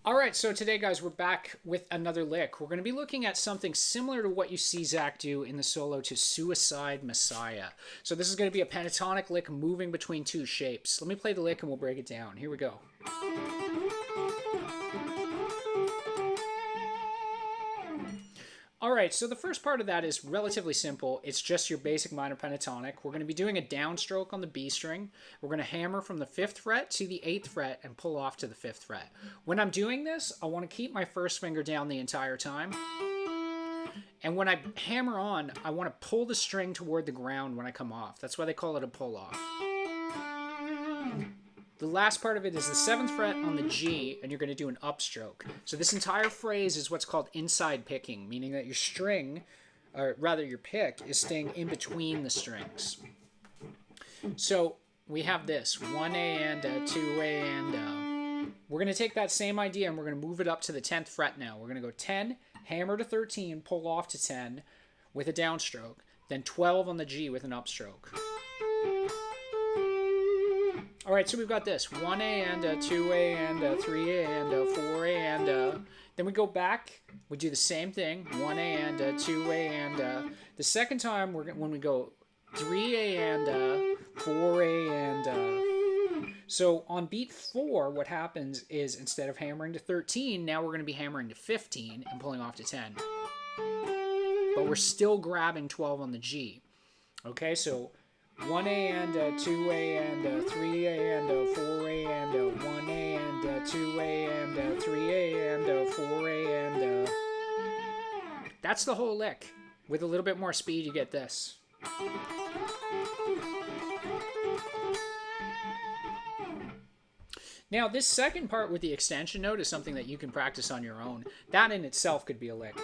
All right, so today, guys, we're back with another lick. We're going to be looking at something similar to what you see Zakk do in the solo to Suicide Messiah. So this is going to be a pentatonic lick moving between two shapes. Let me play the lick and we'll break it down. Here we go. All right, so the first part of that is relatively simple. It's just your basic minor pentatonic. We're going to be doing a downstroke on the B string. We're going to hammer from the 5th fret to the 8th fret and pull off to the 5th fret. When I'm doing this, I want to keep my first finger down the entire time. And when I hammer on, I want to pull the string toward the ground when I come off. That's why they call it a pull off. The last part of it is the 7th fret on the G, and you're going to do an upstroke. So this entire phrase is what's called inside picking, meaning that your string, or rather your pick, is staying in between the strings. So we have this, 1A and a, 2A and a. We're going to take that same idea and we're going to move it up to the 10th fret now. We're going to go 10, hammer to 13, pull off to 10 with a downstroke, then 12 on the G with an upstroke. All right, so we've got this, 1A and a, 2A and a, 3A and a, 4A and a. Then we go back, we do the same thing, 1A and a, 2A and a. The second time, when we go 3A and a, 4A and a. So on beat 4, what happens is instead of hammering to 13, now we're going to be hammering to 15 and pulling off to 10. But we're still grabbing 12 on the G. Okay, so 1A and a, 2A and a, 3A and a, 4A and a, 1A and a, 2A and a, 3A and a, 4A and a. That's the whole lick. With a little bit more speed, you get this. Now, this second part with the extension note is something that you can practice on your own. That in itself could be a lick.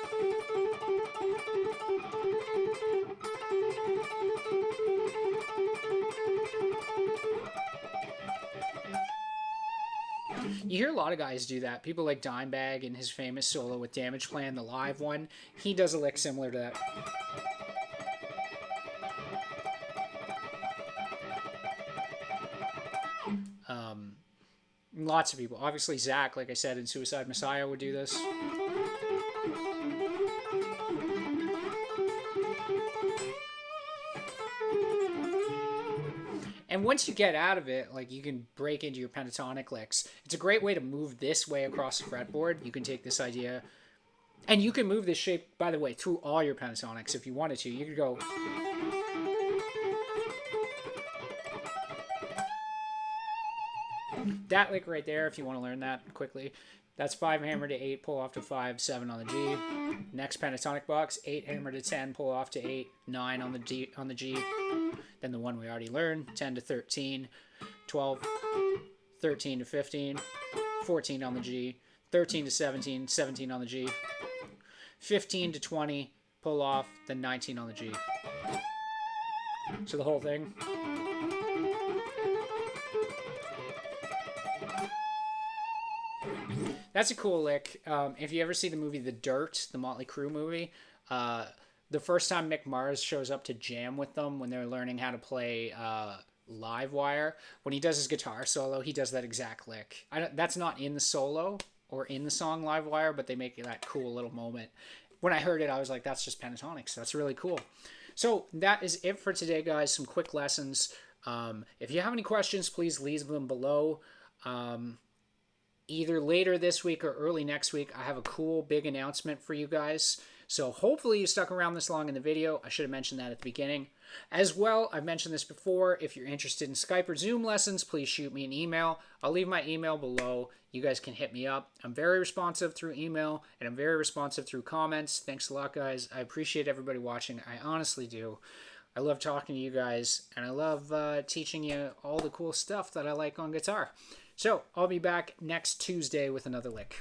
You hear a lot of guys do that. People like Dimebag in his famous solo with Damage Plan, the live one. He does a lick similar to that. Lots of people. Obviously, Zakk, like I said, in Suicide Messiah would do this. And once you get out of it, like, you can break into your pentatonic licks. It's a great way to move this way across the fretboard. You can take this idea, and you can move this shape, by the way, through all your pentatonics if you wanted to. You could go. That lick right there, if you want to learn that quickly. That's 5 hammer to 8, pull off to 5, 7 on the G. Next pentatonic box, 8 hammer to 10, pull off to 8, 9 on the G. Then the one we already learned, 10 to 13, 12, 13 to 15, 14 on the G, 13 to 17, 17 on the G, 15 to 20, pull off, then 19 on the G. So the whole thing. That's a cool lick. If you ever see the movie The Dirt, the Motley Crue movie, the first time Mick Mars shows up to jam with them when they're learning how to play Live Wire, when he does his guitar solo, he does that exact lick. That's not in the solo or in the song Live Wire, but they make that cool little moment. When I heard it, I was like, that's just Pentatonics. That's really cool. So that is it for today, guys. Some quick lessons. If you have any questions, please leave them below. Either later this week or early next week, I have a cool big announcement for you guys. So hopefully you stuck around this long in the video. I should have mentioned that at the beginning. As well, I've mentioned this before. If you're interested in Skype or Zoom lessons, please shoot me an email. I'll leave my email below. You guys can hit me up. I'm very responsive through email, and I'm very responsive through comments. Thanks a lot, guys. I appreciate everybody watching. I honestly do. I love talking to you guys, and I love teaching you all the cool stuff that I like on guitar. So I'll be back next Tuesday with another lick.